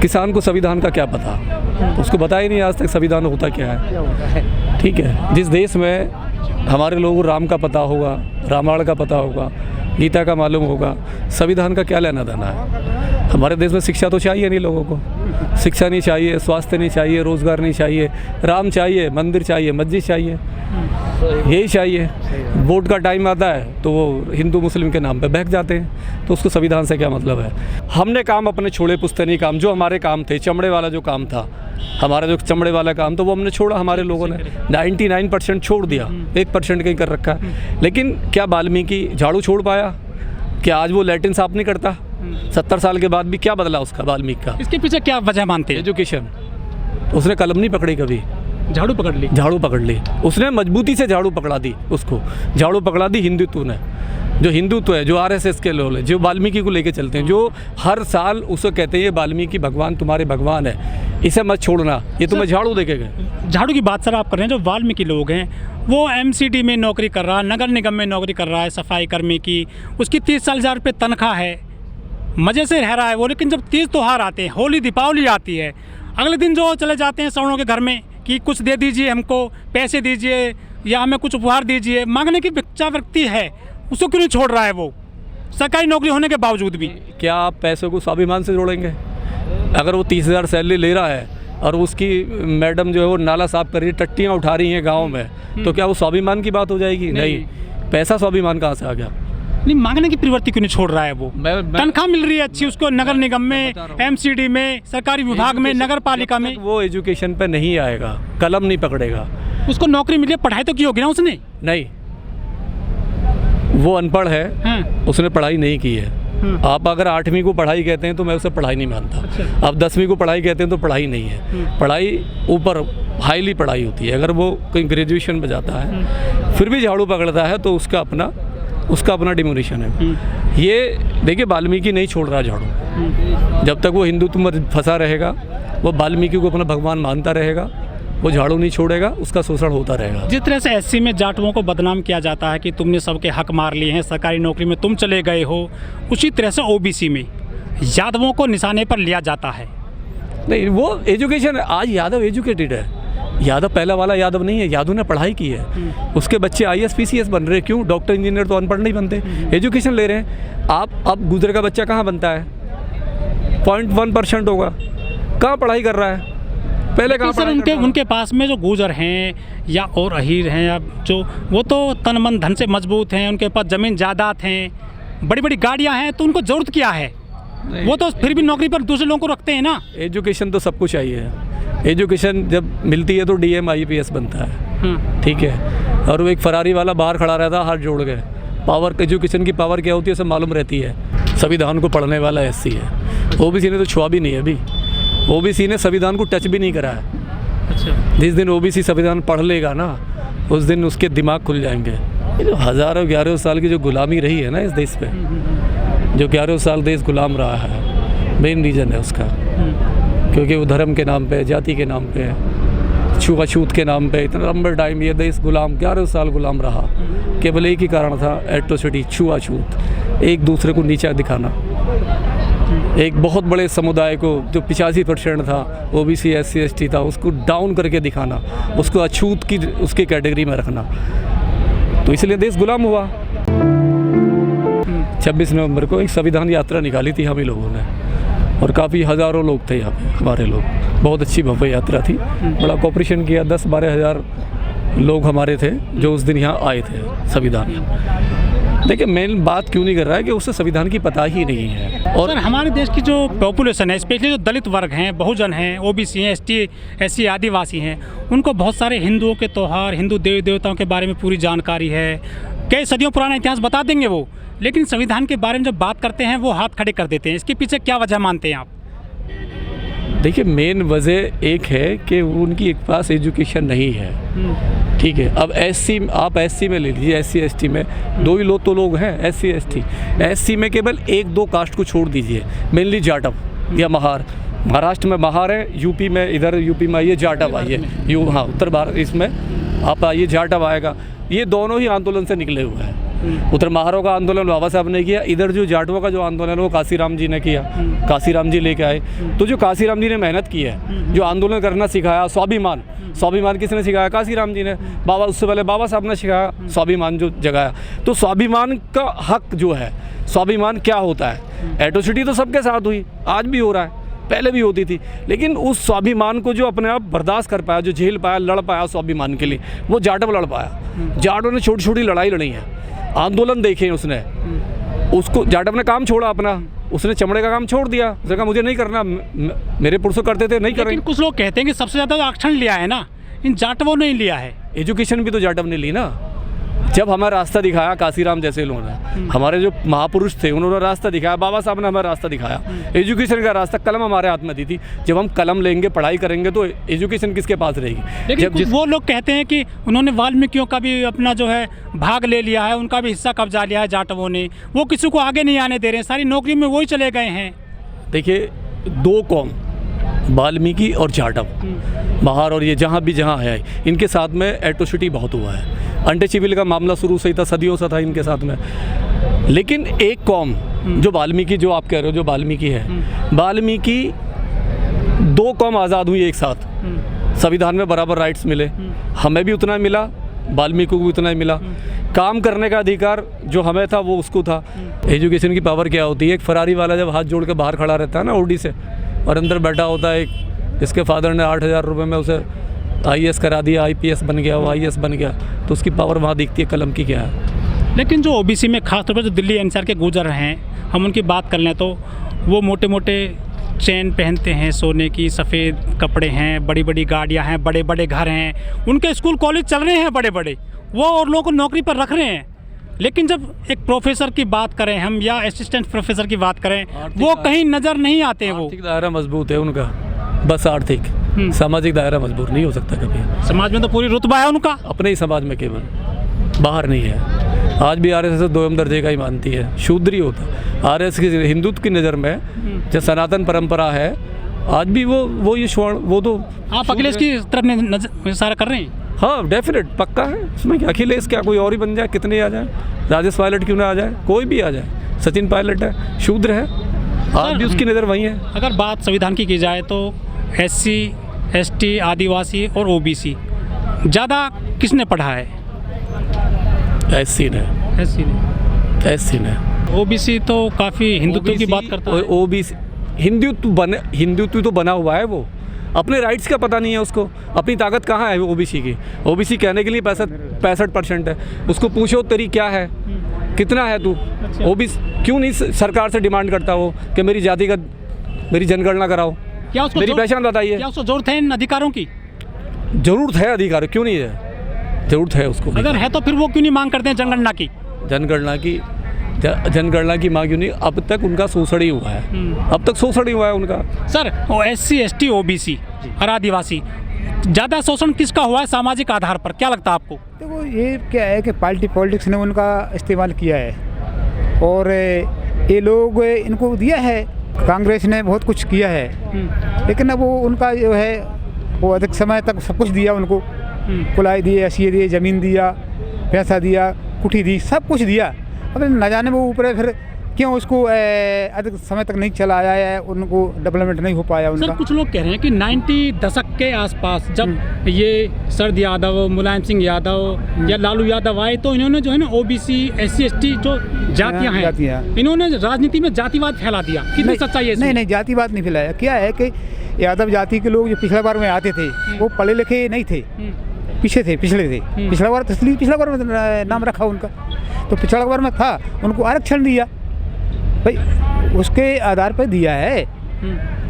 किसान को संविधान का क्या पता, उसको पता ही नहीं आज तक संविधान होता क्या है। ठीक है, जिस देश में हमारे लोगों को राम का पता होगा, रामायण का पता होगा, गीता का मालूम होगा, संविधान का क्या लेना देना है। हमारे देश में शिक्षा तो चाहिए नहीं लोगों को, शिक्षा नहीं चाहिए, स्वास्थ्य नहीं चाहिए, रोज़गार नहीं चाहिए, राम चाहिए, मंदिर चाहिए, मस्जिद चाहिए, यही चाहिए। वोट का टाइम आता है तो वो हिंदू मुस्लिम के नाम पे बहक जाते हैं, तो उसको संविधान से क्या मतलब है। हमने काम अपने छोड़े, पुश्तैनी काम जो हमारे काम थे, चमड़े वाला जो काम था, हमारा जो चमड़े वाला काम तो वो हमने छोड़ा, हमारे लोगों ने 99% छोड़ दिया, 1% कहीं कर रखा है। लेकिन क्या वाल्मीकि झाड़ू छोड़ पाया? क्या आज वो लैट्रिन साफ नहीं करता? 70 साल के बाद भी क्या बदला उसका, वाल्मीकि का? इसके पीछे क्या वजह मानते हैं? एजुकेशन। उसने कलम नहीं पकड़ी कभी, झाड़ू पकड़ ली, झाड़ू पकड़ ली उसने, मजबूती से झाड़ू पकड़ा दी, उसको झाड़ू पकड़ा दी हिंदुत्व ने। जो हिंदुत्व है, जो आरएसएस के लोग हैं, जो वाल्मीकि को लेके चलते हैं, जो हर साल उसे कहते हैं ये वाल्मीकि भगवान तुम्हारे भगवान है, इसे मत छोड़ना, ये तुम्हें झाड़ू देके गए। झाड़ू की बात सर आप कर रहे हैं, जो वाल्मीकि लोग हैं वो एमसीडी में नौकरी कर रहा है, नगर निगम में नौकरी कर रहा है, सफाई कर्मी की, उसकी 30-40 रुपये तनख्वाह है, मज़े से रह रहा है वो। लेकिन जब तीज त्यौहार आते हैं, होली दीपावली आती है, अगले दिन जो चले जाते हैं सवर्णों के घर में कि कुछ दे दीजिए, हमको पैसे दीजिए या हमें कुछ उपहार दीजिए, मांगने की इच्छा व्यक्ति है, उसको क्यों नहीं छोड़ रहा है वो, सरकारी नौकरी होने के बावजूद भी? क्या आप पैसों को स्वाभिमान से जोड़ेंगे? अगर वो 30,000 सैलरी ले रहा है और उसकी मैडम जो है वो नाला साफ कर रही है, टट्टियाँ उठा रही हैं गाँव में, तो क्या वो स्वाभिमान की बात हो जाएगी? नहीं। पैसा स्वाभिमान कहाँ से आ गया? नहीं, मांगने की प्रवृत्ति क्यों नहीं छोड़ रहा है वो? तनख्वाह मिल रही है अच्छी उसको, नगर निगम में, एमसीडी में, सरकारी विभाग में, नगर पालिका में। वो एजुकेशन पे नहीं आएगा, कलम नहीं पकड़ेगा, उसको नौकरी मिली, पढ़ाई तो की होगी ना उसने? नहीं, वो अनपढ़ है, उसने पढ़ाई नहीं की है। आप अगर 8वीं को पढ़ाई कहते हैं तो मैं उसे पढ़ाई नहीं मानता। अच्छा। अब 10वीं को पढ़ाई कहते हैं तो पढ़ाई नहीं है। पढ़ाई ऊपर हाईली पढ़ाई होती है। अगर वो कहीं ग्रेजुएशन में जाता है फिर भी झाड़ू पकड़ता है तो उसका अपना डिमोनिशन है। ये देखिए, वाल्मीकि नहीं छोड़ रहा झाड़ू। जब तक वो हिंदुत्व में फंसा रहेगा, वो वाल्मीकि को अपना भगवान मानता रहेगा, वो झाड़ू नहीं छोड़ेगा, उसका शोषण होता रहेगा। जिस तरह से एससी में जाटवों को बदनाम किया जाता है कि तुमने सबके हक मार लिए हैं, सरकारी नौकरी में तुम चले गए हो, उसी तरह से ओबीसी में यादवों को निशाने पर लिया जाता है। नहीं, वो एजुकेशन, आज यादव एजुकेटेड है। यादव पहला वाला यादव नहीं है, यादव ने पढ़ाई की है। उसके बच्चे IAS PCS बन रहे, क्यों? डॉक्टर इंजीनियर तो अनपढ़ नहीं बनते, एजुकेशन ले रहे हैं। आप अब गुजरे का बच्चा कहाँ बनता है? 0.1% होगा, कहाँ पढ़ाई कर रहा है? पहले कहाँ सर उनके पास में जो गुजर हैं या और अहीर हैं, या जो वो तो तन मन धन से मजबूत हैं, उनके पास ज़मीन जायदाद हैं, बड़ी बड़ी गाड़ियाँ हैं, तो उनको ज़रूरत क्या है? वो तो फिर भी नौकरी पर दूसरे लोगों को रखते हैं ना। एजुकेशन तो सब कुछ चाहिए। एजुकेशन जब मिलती है तो DM IPS बनता है, ठीक है। और वो एक फरारी वाला बाहर खड़ा रहता है हाथ जोड़ के। पावर, एजुकेशन की पावर क्या होती है सब मालूम रहती है। संविधान को पढ़ने वाला SC है, OBC ने तो छुआ भी नहीं है अभी। OBC ने संविधान को टच भी नहीं करा है। अच्छा। जिस दिन OBC संविधान पढ़ लेगा ना, उस दिन उसके दिमाग खुल जाएंगे। ये जो हज़ारों 11 साल की जो गुलामी रही है ना इस देश पे, जो 11 साल देश गुलाम रहा है, मेन रीज़न है उसका। क्योंकि वो धर्म के नाम पे, जाति के नाम पे, छुआछूत के नाम पे इतना लंबे टाइम ये देश गुलाम, 11 साल गुलाम रहा। केवल एक ही कारण था, एट्रोसिटी, छुआछूत, एक दूसरे को नीचा दिखाना। एक बहुत बड़े समुदाय को जो 85% था, OBC SC ST था, उसको डाउन करके दिखाना, उसको अछूत की उसकी कैटेगरी में रखना। तो इसलिए देश गुलाम हुआ। 26 नवंबर को एक संविधान यात्रा निकाली थी हम ही लोगों ने, और काफ़ी हज़ारों लोग थे यहाँ पे, हमारे लोग। बहुत अच्छी भव्य यात्रा थी, बड़ा कोऑपरेशन किया। 10-12 हज़ार लोग हमारे थे जो उस दिन यहाँ आए थे संविधान। देखिए, मेन बात क्यों नहीं कर रहा है कि उससे संविधान की पता ही नहीं है। और सर, हमारे देश की जो पॉपुलेशन है, स्पेशली जो दलित वर्ग हैं, बहुजन हैं, OBC हैं, ST SC आदिवासी हैं, उनको बहुत सारे हिंदुओं के त्यौहार, हिंदू देवी देवताओं के बारे में पूरी जानकारी है। कई सदियों पुराना इतिहास बता देंगे वो, लेकिन संविधान के बारे में जब बात करते हैं वो हाथ खड़े कर देते हैं। इसके पीछे क्या वजह मानते हैं आप? देखिए, मेन वजह एक है कि उनकी एक पास एजुकेशन नहीं है, ठीक है। अब आप SC में ले लीजिए, SC ST में 2 ही लोग हैं, SC ST। SC में केवल 1-2 कास्ट को छोड़ दीजिए, मेनली जाटव या महार। महाराष्ट्र में महार है, यूपी में, इधर यूपी में आइए जाटव आइए, हाँ उत्तर भारत इसमें आप आइए जाटव आएगा। ये दोनों ही आंदोलन से निकले हुए हैं। उधर महारों का आंदोलन बाबा साहब ने किया, इधर जो जाटवों का जो आंदोलन है वो काशीराम जी ने किया, काशीराम जी लेके आए। तो जो काशीराम जी ने मेहनत की है, जो आंदोलन करना सिखाया, स्वाभिमान किसने सिखाया? काशीराम जी ने। बाबा उससे पहले बाबा साहब ने सिखाया, स्वाभिमान जो जगाया। तो स्वाभिमान का हक जो है, स्वाभिमान क्या होता है? एट्रोसिटी तो सबके साथ हुई, आज भी हो रहा है, पहले भी होती थी, लेकिन उस स्वाभिमान को जो अपने आप बर्दाश्त कर पाया, जो झेल पाया, लड़ पाया स्वाभिमान के लिए, वो जाटव लड़ पाया। जाटों ने छोटी छोटी लड़ाई लड़ी है, आंदोलन देखे उसने। उसको जाटव ने काम छोड़ा अपना, उसने चमड़े का काम छोड़ दिया, उसने कहा मुझे नहीं करना, मेरे पुरुषों करते थे, नहीं करेंगे। लेकिन कुछ लोग कहते हैं कि सबसे ज़्यादा आरक्षण लिया है ना इन जाटवों ने लिया है। एजुकेशन भी तो जाटव ने ली ना। जब हमारा रास्ता दिखाया काशीराम जैसे लोगों ने, हमारे जो महापुरुष थे उन्होंने रास्ता दिखाया, बाबा साहब ने हमारा रास्ता दिखाया, एजुकेशन का रास्ता, कलम हमारे हाथ में दी थी। जब हम कलम लेंगे, पढ़ाई करेंगे, तो एजुकेशन किसके पास रहेगी? लेकिन कुछ वो लोग कहते हैं कि उन्होंने वाल्मीकियों का भी अपना जो है भाग ले लिया है, उनका भी हिस्सा कब्जा लिया है जाटवों ने, वो किसी को आगे नहीं आने दे रहे हैं, सारी नौकरी में वही चले गए हैं। देखिए, दो कौम, वाल्मीकि और जाटव, महार और ये जहाँ है, इनके साथ में एट्रोसिटी बहुत हुआ है। अनटचेबल का मामला शुरू से ही था, सदियों से था इनके साथ में। लेकिन एक कौम जो वाल्मीकि, जो आप कह रहे हो, जो वाल्मीकि है, वाल्मीकि, दो कौम आज़ाद हुई एक साथ, संविधान में बराबर राइट्स मिले, हमें भी उतना मिला, वाल्मीकि को भी उतना ही मिला। काम करने का अधिकार जो हमें था वो उसको था। एजुकेशन की पावर क्या होती है? एक फरारी वाला जब हाथ जोड़ के बाहर खड़ा रहता है ना ओडी से, और अंदर बैठा होता है एक, जिसके फादर ने 8,000 रुपये में उसे IAS करा दिया, IPS बन गया, वो IAS बन गया, तो उसकी पावर वहाँ दिखती है, कलम की क्या है। लेकिन जो OBC में खासतौर पर जो दिल्ली NCR के गुजर हैं, हम उनकी बात कर लें तो वो मोटे मोटे चेन पहनते हैं, सोने की, सफ़ेद कपड़े हैं, बड़ी बड़ी गाड़ियाँ हैं, बड़े बड़े घर हैं, उनके स्कूल कॉलेज चल रहे हैं बड़े बड़े, वो और लोगों को नौकरी पर रख रहे हैं। लेकिन जब एक प्रोफेसर की बात करें हम, या असिस्टेंट प्रोफेसर की बात करें, वो कहीं नज़र नहीं आते हैं। वो आर्थिक दायरा मजबूत है उनका, बस आर्थिक, सामाजिक दायरा मजबूत नहीं हो सकता कभी। समाज में तो पूरी रुतबा है उनका, अपने ही समाज में केवल, बाहर नहीं है। आज भी RSS दोयम दर्जे का ही मानती है, शूद्र ही होता। RSS की हिंदुत्व की नज़र में जो सनातन परंपरा है, आज भी वो ये स्वर्ण, वो तो आप अखिलेश की तरफ इशारा कर रहे हैं। हाँ, डेफिनेट, पक्का है उसमें। क्या अखिलेश, क्या कोई और ही बन जाए, कितने आ जाए, राजेश पायलट क्यों ना आ जाए, कोई भी आ जाए, सचिन पायलट है, शूद्र है, आज भी उसकी नज़र वही है। अगर बात संविधान की जाए तो SC, ST, आदिवासी और OBC ज़्यादा किसने पढ़ा है? SC ने। OBC तो काफ़ी हिंदुत्व की बात करता है। OBC हिंदुत्व तो बना हुआ है, वो अपने राइट्स का पता नहीं है उसको, अपनी ताकत कहाँ है OBC की। OBC कहने के लिए 65% है, उसको पूछो तेरी क्या है, कितना है तू। OBC क्यों नहीं सरकार से डिमांड करता वो कि मेरी जाति का, मेरी जनगणना कराओ, क्या उसको मेरी पहचान बताइए। क्या उसको जरूरत है इन अधिकारों की? जरूरत है अधिकार, क्यों नहीं है, जरूरत है उसको। अगर है तो फिर वो क्यों नहीं मांग करते हैं जनगणना की? जनगणना की मांग क्यों नहीं? अब तक उनका शोषण ही हुआ है, अब तक शोषण ही हुआ है उनका। सर, SC, ST, OBC और आदिवासी, ज़्यादा शोषण किसका हुआ है सामाजिक आधार पर, क्या लगता है आपको? देखो, ये क्या है कि पॉलिटिक्स ने उनका इस्तेमाल किया है, और ये लोग इनको दिया है, कांग्रेस ने बहुत कुछ किया है, लेकिन अब वो उनका जो है वो अधिक समय तक सब कुछ दिया उनको, कुलाई दिए, असिये दिए, ज़मीन दिया, पैसा दिया, कुठी दी, सब कुछ दिया। अब न जाने वो ऊपर फिर क्यों उसको अधिक समय तक नहीं चलाया है, उनको डेवलपमेंट नहीं हो पाया उनका। सर, कुछ लोग कह रहे हैं कि 90 दशक के आसपास जब ये शरद यादव, मुलायम सिंह यादव या लालू यादव आए, तो इन्होंने जो है ना OBC, SC, ST जो जातियां हैं, इन्होंने राजनीति में जातिवाद फैला दिया। कितनी सच्चाई है? नहीं, जातिवाद नहीं फैलाया। क्या है कि यादव जाति के लोग जो पिछला बार में आते थे वो पढ़े लिखे नहीं थे, पिछले थे। पिछला बार, इसलिए पिछला बार में नाम रखा उनका, तो पिछला बार में था, उनको आरक्षण दिया भाई, उसके आधार पर दिया है।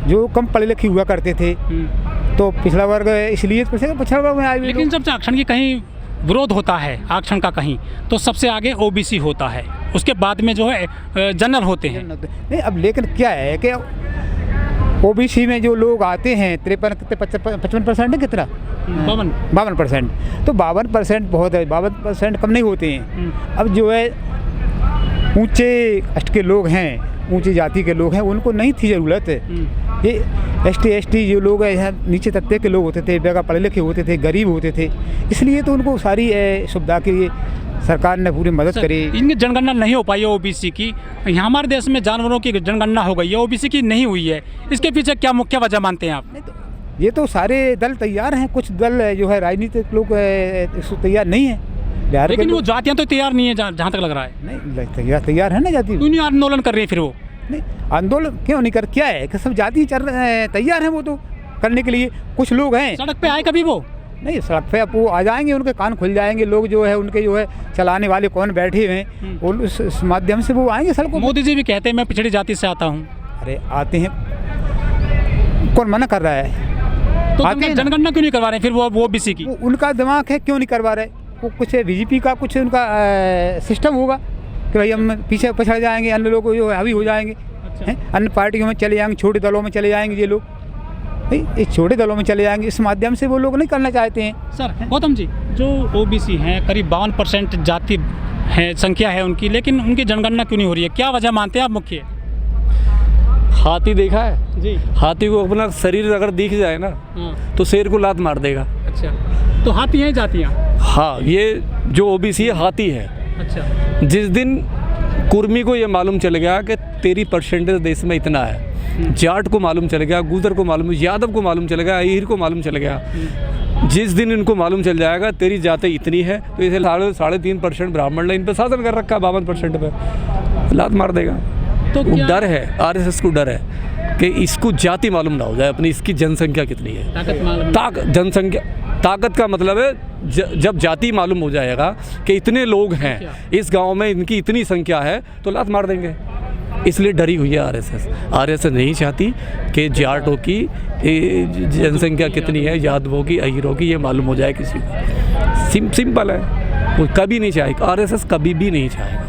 जो कम पढ़े लिखे हुआ करते थे तो पिछला वर्ग इसलिए पिछड़ा वर्ग में आए। लेकिन जब आरक्षण की कहीं विरोध होता है, आरक्षण का कहीं, तो सबसे आगे OBC होता है, उसके बाद में जो है जनरल होते हैं। नहीं, अब लेकिन क्या है कि OBC में जो लोग आते हैं 55% है, कितना 52%, तो 52% बहुत है, 52% कम नहीं होते हैं। अब जो है ऊंचे कास्ट के लोग हैं, ऊंची जाति के लोग हैं, उनको नहीं थी ज़रूरत। ये ST जो लोग हैं, यहाँ नीचे तबके के लोग होते थे, बेगा पढ़े लिखे होते थे, गरीब होते थे, इसलिए तो उनको सारी सुविधा के लिए सरकार ने पूरी मदद करी। इनकी जनगणना नहीं हो पाई है ओबीसी की। यहाँ हमारे देश में जानवरों की जनगणना हो गई है, ओबीसी की नहीं हुई है। इसके पीछे क्या मुख्य वजह मानते हैं आप? ये तो सारे दल तैयार हैं, कुछ दल जो है राजनीतिक लोग इसको तैयार नहीं है। बिहार के लेकिन वो लोग जातियाँ तो तैयार नहीं है, जहाँ तक लग रहा है। नहीं तैयार है ना जाति। क्यों नहीं आंदोलन कर रही है फिर वो? नहीं आंदोलन क्यों नहीं कर, क्या है कि सब जाति तैयार हैं वो तो करने के लिए। कुछ लोग हैं सड़क पे आए कभी वो? नहीं, सड़क पे अब वो आ जाएंगे, उनके कान खुल जाएंगे। लोग जो है उनके जो है चलाने वाले कौन बैठे हुए हैं, और उस माध्यम से वो आएंगे सड़कों। मोदी जी भी कहते हैं मैं पिछड़ी जाति से आता हूँ। अरे आते हैं, कौन मना कर रहा है? तो आते हैं ना। जनगणना क्यों नहीं करवा रहे फिर वो ओबीसी की? उनका दिमाग है, क्यों नहीं करवा रहे? वो कुछ बीजेपी का कुछ उनका सिस्टम होगा कि भाई हम पीछे पछड़ जाएंगे, अन्य लोग जो है हावी हो जाएंगे। हैं, अन्य पार्टियों में चले जाएंगे, छोटे दलों में चले जाएंगे। ये लोग भाई इस छोटे दलों में चले जाएंगे, इस माध्यम से वो लोग नहीं करना चाहते हैं। सर गौतम जी, जो ओबीसी हैं करीब 52% जाति है, संख्या है उनकी, लेकिन उनकी जनगणना क्यों नहीं हो रही है? क्या वजह मानते हैं आप मुख्य? हाथी देखा है जी। हाथी को अपना शरीर अगर दिख जाए ना तो शेर को लात मार देगा। अच्छा, तो हाथी हैं जातियाँ? हाँ, ये जो ओबीसी है हाथी है। अच्छा। जिस दिन कुर्मी को ये मालूम चल गया कि तेरी परसेंटेज देश में इतना है, जाट को मालूम चल गया, गुजर को मालूम, यादव को मालूम चल गया, अहीर को मालूम चल गया, जिस दिन इनको मालूम चल जाएगा तेरी जाति इतनी है, तो इसे 3.5% ब्राह्मण ने इन पर शासन कर रखा है, 52% पे लात मार देगा। तो डर है, आरएसएस को डर है कि इसको जाति मालूम ना हो जाए अपनी, इसकी जनसंख्या कितनी है। जनसंख्या ताकत का मतलब है जब जाति मालूम हो जाएगा कि इतने लोग हैं इस गांव में, इनकी इतनी संख्या है, तो लात मार देंगे। इसलिए डरी हुई है आरएसएस नहीं चाहती कि जाटों की जनसंख्या कितनी है, यादवों की, अहीरों की, ये मालूम हो जाए किसी को। सिंपल है, वो कभी नहीं चाहेगा, आरएसएस कभी भी नहीं चाहेगा।